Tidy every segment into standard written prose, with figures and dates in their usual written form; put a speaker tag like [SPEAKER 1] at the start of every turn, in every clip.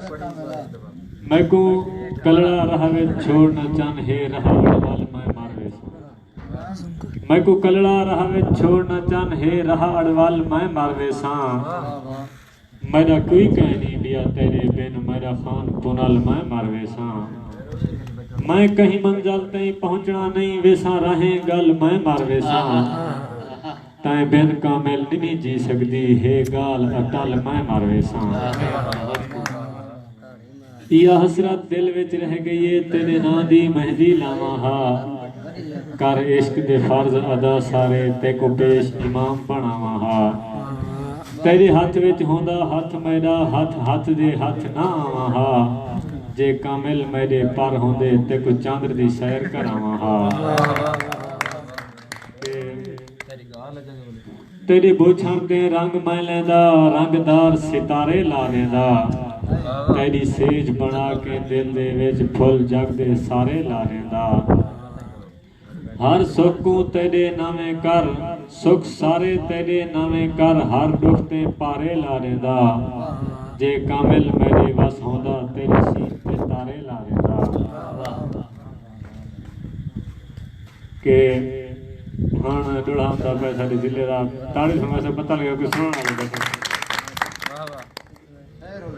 [SPEAKER 1] मैं को कलड़ा रहावे छोड़ न चन हे रहा अड़वाल मैं मारवे सा। मैं को कलड़ा रहावे छोड़ न चन हे रहा अड़वाल मैं मारवे सा। मेरा कोई कह नहीं दिया तेरे बिन मेरा खान पुनल मैं मारवे सा। मैं कहीं मंजिल तई पहुंचना नहीं वैसा रहे गल मैं मारवे सा। तै बिन कामिल नहीं जी सकदी हे गाल अटल मैं मारवे सा। या हसरत दिल विच रह गई है तेरे नां दी मेहंदी लावां हा। कर इश्क दे फर्ज अदा सारे ते को पेश इमाम बनावां हा। तेरे हथ विच होंदा हथ मेरा हथ हथ दे हथ ना आवां हा। जे कामिल मेरे पर होंदे ते को चांदर दी सैर करावां हा। तेरी बोछां दे रंग मैं लैंदा रंगदार सितारे ला लेंदा। तेरी सेज बना के दिल दे विच फुल जग दे सारे ला लेंदा। हर सुख को तेरे नामे कर सुख सारे तेरे नामे कर। हर दुख ते पारे ला लेंदा। जे कामिल मेरे वस होंदा तेरी सीत ते तारे ला लेंदा। के हाँ जुड़ा होंदा पे साडे जिले दा ताड़ी समय से पता लगा कि सुनने वाले बैठे।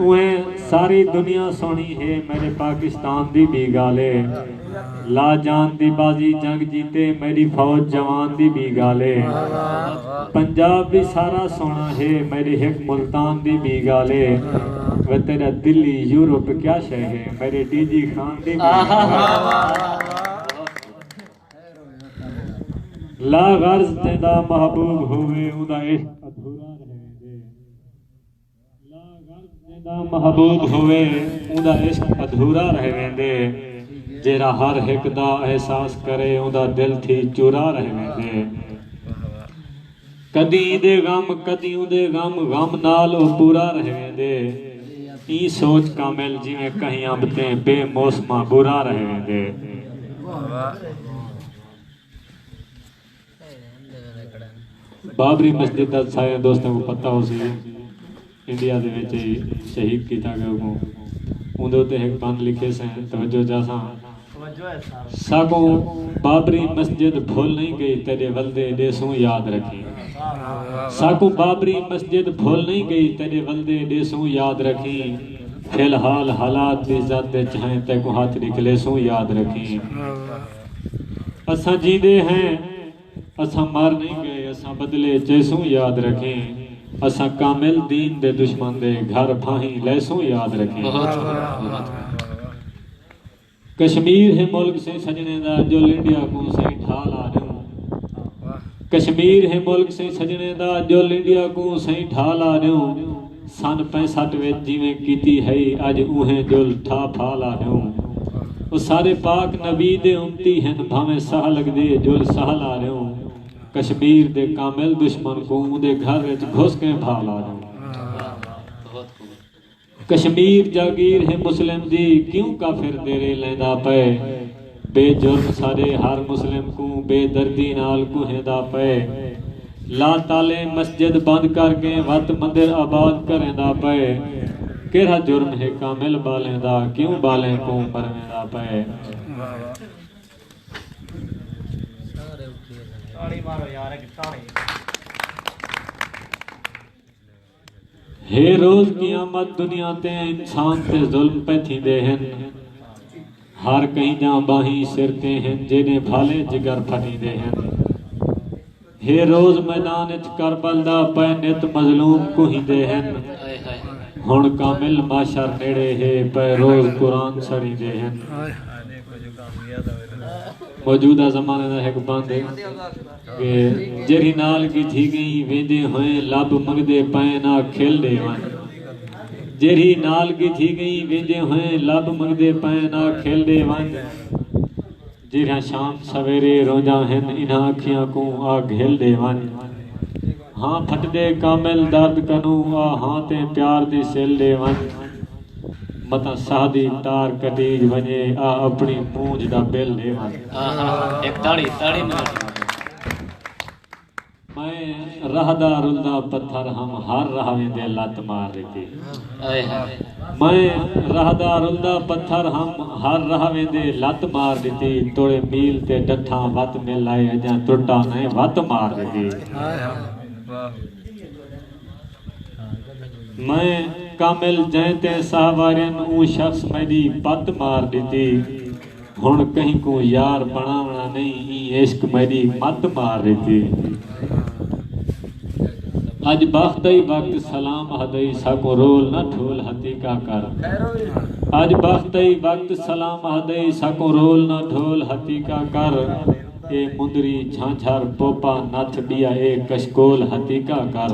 [SPEAKER 1] उहें सारी दुनिया सोनी है मेरे पाकिस्तान दी भी गाले। ला जान दी बाजी जंग जीते मेरी फौज जवान दी भी गाले। पंजाब भी सारा सोना है मेरे हिक मुल्तान दी भी गाले। वे तेरा दिल्ली यूरोप क्या शह है मेरे डीजी खान दी भी ला गर्ज तेदा महबूब होवे उदा इश्क अधूरा रहे। ला गर्ज तेदा महबूब होवे उदा इश्क अधूरा रह वेंदे। जेरा हर हिक दा एहसास करे उदा दिल थी चूरा रह वेंदे। कदी दे गम कदी उदे गम गम नाल ओ पूरा रह वेंदे। ई सोच कामिल जिवें कहीं अंबते बेमौसमा बुरा रह वेंदे। बाबरी मस्जिद का सारे दोस्तों को पता हो सी इंडिया दे विच शहीद किया गया। उहदे उत्ते एक बंद लिखे से तवज्जो जासा सागो बाबरी मस्जिद भूल नहीं गई तेरे वल्दे देसों याद रखी। सागो बाबरी मस्जिद भूल नहीं गई तेरे वल्दे देसों याद रखी। फिलहाल हालात दी इज्जत दे चाहे ते को हाथ निकले सो याद रखी। असा जीदे हैं असा मार नहीं गए असा बदले जैसों याद रखें। असा कामिल दीन दे दुश्मन दे घर फाही लैसों याद रखें। कश्मीर है मुल्क से सजने दा जो इंडिया को सही ढाल आ रहा। कश्मीर है मुल्क से सजने दा जो इंडिया को सही ढाल आ रहा। सन 65 विच जिवें कीती है अज उहें जुल ठा फाल आ रहा। वो सारे पाक नबी दे उम्मती हैं भावें सह लगदे जुल सहल आ रहा। कश्मीर दे कामिल दुश्मन को उहदे घर विच घुस के भाल आ रहा। कश्मीर जागीर है मुस्लिम दी क्यों काफिर देरे लैंदा पे। बेजुर्म सारे हर मुस्लिम को बेदर्दी नाल कुहेंदा पे। ला ताले मस्जिद बंद करके वत मंदिर आबाद करेंदा पे। केड़ा जुर्म है कामिल बालें दा क्यों बालें को मरवेंदा पे। हे रोज क़यामत दुनिया ते इंसान ते जुल्म पे थींदे हन। हर कहीं जा बाही सिर ते हन जेने भाले जिगर फटींदे हन। हे रोज मैदान च करबल दा पे नित मजलूम कुहिंदे हन। हुण कामिल माशर नेड़े है पे रोज कुरान सड़ींदे हन। मौजूदा जमाने दा एक बंद कि जेरी नाल की थी गई वेंदे होए लब मंगदे पै ना खेलदे वन। जेरी नाल की थी गई वेंदे होए लब मंगदे पै ना खेलदे वन। जेरा शाम सवेरे रोजा हन इन्हां अखियां को आ घेलदे वन। हाँ फटदे कामिल दर्द कनू आ हाँ ते प्यार दी सिल दे वन। मता सादी तार कटीज वने आ अपनी मूंज दा बिल दे वन। एक ताड़ी ताड़ी मैं रहदा रुलदा पत्थर हम हर राह वेंदे लत मार देती। मैं रहदा रुलदा पत्थर हम हर राह वेंदे लत मार देती। तोड़े मील ते डठा वत मिलाए अजा टुटा नहीं वत मार देती। मैं कामिल जैते साहवारियन ऊ शख्स मेरी पत मार देती। हुण कहीं को यार बनावना नहीं इश्क मेरी मत मार देती। अज बख्तई वक्त सलाम हदई सको रोल न ठोल हतीका कर। अज बख्तई वक्त सलाम हदई सको रोल न ढोल हतीका कर। ए मुंदरी झांझर पोपा नथ बिया ए कशकोल हतीका कर।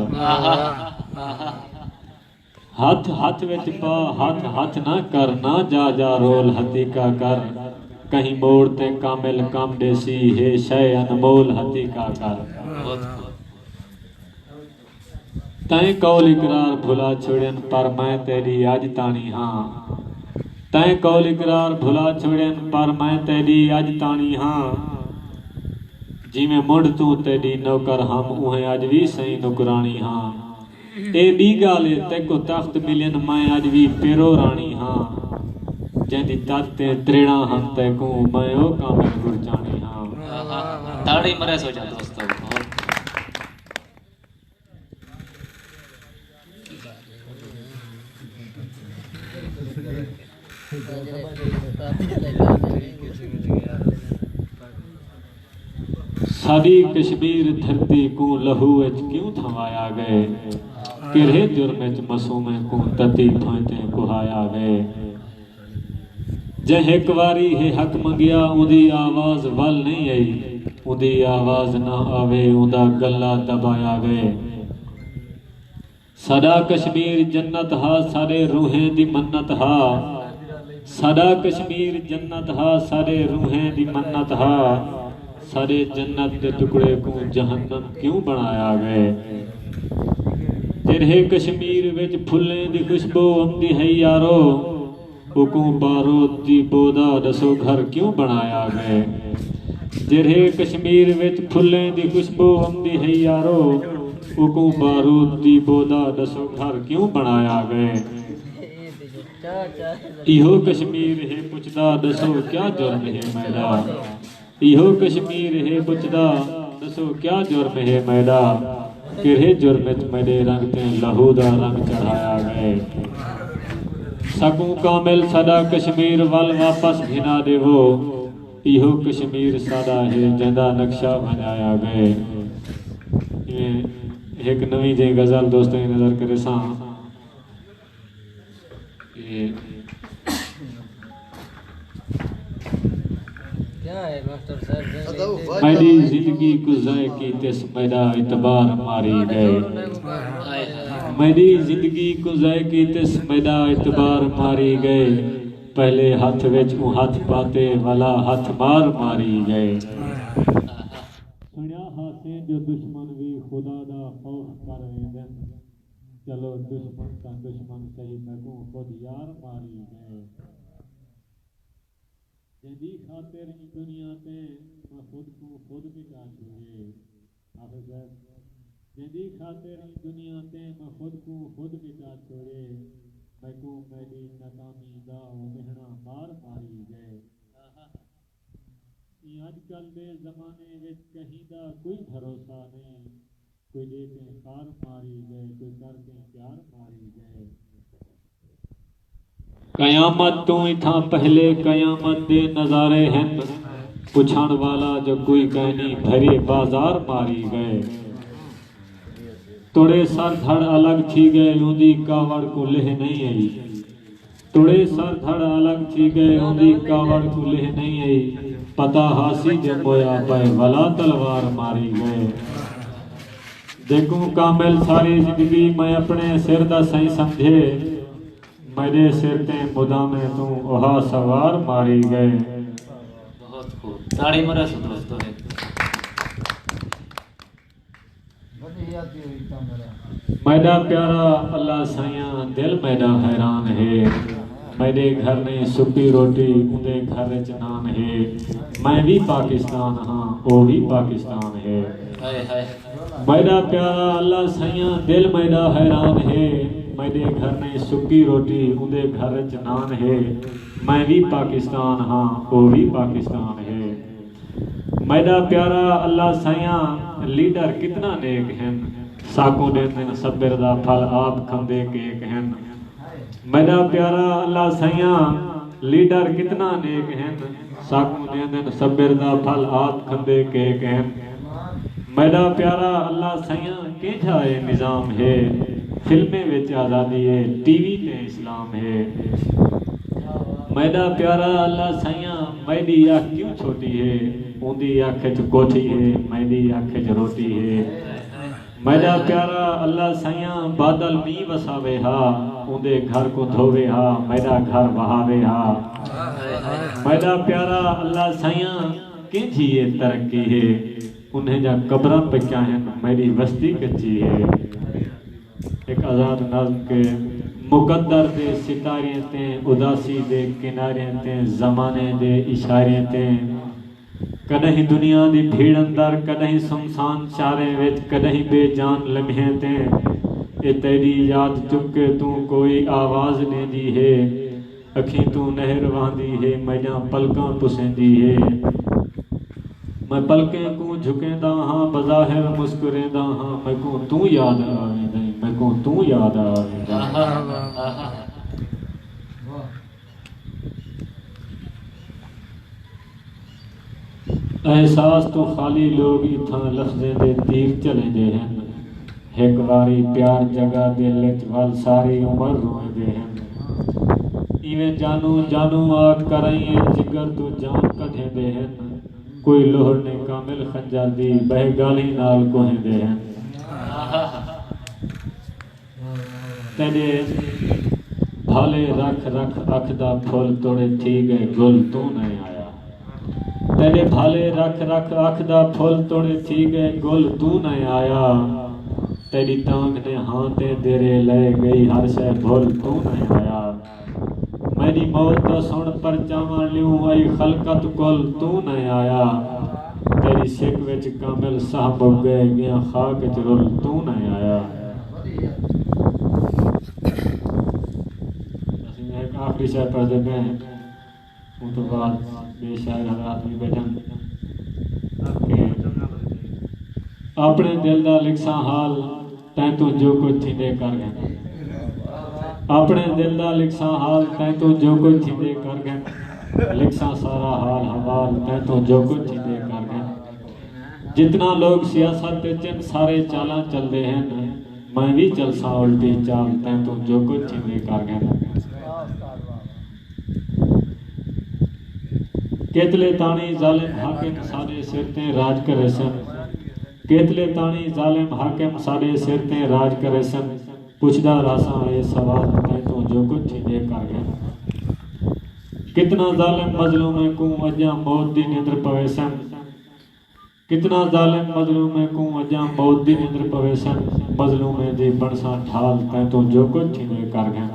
[SPEAKER 1] हाथ हाथ विच पा हाथ हाथ ना कर ना जा जा रोल हतीका कर। कहीं मोड़ ते कामिल काम देसी है शय अनमोल हतीका कर। तैं कौल इकरार भुला छोड़न पर मैं तेरी आज तानी हाँ। तैं कौल इकरार भुला छोड़न पर मैं तेरी आज तानी हाँ। जिमें मुड़ तू तेरी नौकर हम उहें अज भी सही नुकरानी हाँ। ए बी गाले तेको तख्त मिलन मैं अज भी पेरो रानी हाँ। जैदी ताते त्रेड़ा हम तेको मैं ओ कामिल गुरजानी हाँ।
[SPEAKER 2] ताड़ी मरे सो जा दोस्तों।
[SPEAKER 1] सारी कश्मीर धरती को लहू विच क्यों थवाया गए। किरे जुर्म विच मसूमे को तती थोते कुहाया गए। जे एक वारी है हक मंगिया उदी आवाज वल नहीं आई। उदी आवाज ना आवे उदा गला दबाया गए। सदा कश्मीर जन्नत हा सारे रूहें दी मन्नत हा। सदा कश्मीर जन्नत हा सारे रूहें दी मन्नत हा। सारे जन्नत के टुकड़े को जहन्नम क्यों बनाया गए। जिरहे कश्मीर विच फुल्लें दी खुशबू आंदी है यारो। उको बारूद दी बोदा दसो घर क्यों बनाया गए। जिरहे कश्मीर विच फुल्लें दी खुशबू आंदी है यारो। उको बारूद दी बोदा दसो घर क्यों बनाया गए। इहो कश्मीर है पुछदा दसो क्या जुर्म है मैदा। इहो कश्मीर है पुछदा दसो क्या जुर्म है मैदा। किरे जुर्म च मेरे रंग ते लहू दा रंग चढ़ाया गए। सकू कामिल सदा कश्मीर वल वापस भिना देवो। इहो कश्मीर सादा है जंदा नक्शा बनाया गए। एक नवी जी गजल दोस्तों नजर करे सा। मेरी जिंदगी गुज़ाए की तिस मैदा इतबार मारी गए। मेरी जिंदगी गुज़ाए की तिस मैदा इतबार मारी गए। पहले हाथ विच हाथ पाते वाला हाथ मार मारी गए। सुनिया हासे जो दुश्मन भी खुदा दा खौफ कर वेंदन। चलो दुश्मन का दुश्मन सही मैं को खुद यार मारी गए। जदी खातिर ही दुनिया ते मैं खुद को खुद मिटा छोड़े। जदी खातिर ही दुनिया ते मैं खुद को खुद मिटा छोड़े। मैं को मेरी नाकामी दा मेहना मार मारी गए। आजकल दे जमाने विच कहीं दा कोई भरोसा नहीं। कोई देते खार मारी गए कोई करते प्यार मारी गए। कयामत तो इथा पहले कयामत दे नजारे हैं। पुछाण वाला जो कोई कहनी भरे बाजार मारी गए। तोड़े सर धड़ अलग थी गए ऊंदी कावड़ को लेह नहीं आई। तोड़े सर धड़ अलग थी गए ऊंदी कावड़ को लेह नहीं आई। पता हासी जो मोया पे वला तलवार मारी गए। देखूं कामिल सारी जिंदगी मैं अपने सिर दा सही समझे। मेरे सिर ते मुदा में तू ओहा सवार मारी गए।
[SPEAKER 2] बहुत खूब ताड़ी मरा सो दोस्तों ने।
[SPEAKER 1] मैदा प्यारा अल्लाह साइया दिल मैदा हैरान है। मेरे घर ने सुपी रोटी उदे घर च नान है। मैं भी पाकिस्तान हाँ वो भी पाकिस्तान है।
[SPEAKER 2] हाय हाय
[SPEAKER 1] मेरा प्यारा अल्लाह सैया दिल मेरा हैरान है मेरे घर ने सुक्की रोटी उनके घर च नान है मैं भी पाकिस्तान हाँ वो भी पाकिस्तान है मेरा प्यारा अल्लाह सैया लीडर कितना नेक हैं साकों देते सब्र दा फल आप खंदे केक हैं मेरा प्यारा अल्लाह सैया लीडर कितना नेक हैं साकों देते सब्र दा फल आप खंदे केक हैं मेरा प्यारा अल्लाह सैया के जाए निज़ाम है फिल्में विच आज़ादी है टीवी पे इस्लाम है मेरा प्यारा अल्लाह सैया मेरी अख क्यों छोटी है उनकी अख च कोठी है मेरी अख च रोटी है मेरा प्यारा अल्लाह सैया बादल मीं वसावे हा उनके घर को धोवे हा मेरा घर बहावे हा मेरा प्यारा अल्लाह सैया के जिए तरक्की है उन्हें जा कब्र पे क्या है मेरी बस्ती कच्ची है एक आज़ाद नज़्म के मुकद्दर दे सितारे ते उदासी दे किनारे ते ज़माने दे इशारे ते कदहीं दुनिया दी भीड़ अंदर कदहीं सुनसान चारे विच कदहीं बेजान लम्हे ते ए तेरी याद चुक के तू कोई आवाज़ देंदी है अखी तू नहर वहांदी है मैया पलकां पुसेंदी है मैं पलकें को झुकेंदा हाँ बज़ाहिर मुस्कुरेंदा हाँ मैं को तू याद आवेंदा मैं को तू याद आवेंदा एहसास तो खाली लोग इत्थां लफ्ज़ें दे तीर चलेंदे हैं एक वारी प्यार जगह दिल च वल सारी उम्र रोएंदे हैं इवें जानू जानू आख कराइए जिगर तो जान कढेंदे हैं कोई लोहर ने कामिल खंजर दी बह गाली नाल कोहेंदे हैं तेरे भाले रख रख अख दा फुल तोड़े थी गए गुल तू नहीं आया तेरे भाले रख रख अख दा फुल तोड़े थी गए गुल तू नहीं आया तेरी टांग ने हाँ ते तेरे ले गई हर शय भुल तू नहीं आया मेरी मौत दा सुन परचावा लियूं आई खलकत कुल तू नहीं आया तेरी सिक विच कामिल साहब गए गया खाक च रुल तू नहीं आया एक आखिरी शेर पढ़ देते हैं उस तो बाद बेशायर हजरात भी बैठन अपने दिल दा लिखसा हाल तैं तू जो कुछ थींदे कर गए अपने दिल दा लिखसा हाल तैं तू जो कुछ थींदे कर गए लिखसा सारा हाल हवाल तैं तू जो कुछ थींदे कर गए जितना लोग सियासत विच सारे चालां चलदे हैं मैं भी चलसा उल्टी चाल तैं तू जो कुछ थींदे कर गए केतले ताणी जालिम हाकिम साडे सिर ते राज करे सन केतले ताणी जालिम हाकिम साडे सिर ते राज करे सन पुछदा रासा ये सवाल तैं तू जो कुछ थींदे कर गए कितना जालिम मजलूम को अजा मौत दी निंद्र पवे सन कितना जालिम मजलूम को अजा मौत दी निंद्र पवे सन मजलूम दी बनसा ढाल तैं तू जो कुछ थींदे कर गए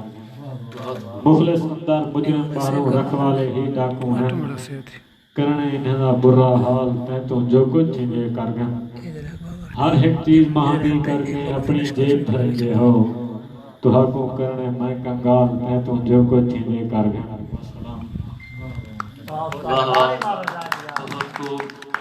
[SPEAKER 1] मुखलिस अंदर मुजरिम बाहरों रखवाले ही डाकू हैं करने इन्हें दा बुरा हाल तैं तू जो कुछ थींदे कर गए हर एक चीज महंगी करके अपनी जेब भरते हो तुहाको करने मैं कंगाल तैं तू जो कुछ थींदे कर गए।
[SPEAKER 2] वाह वाह बहुत खूब।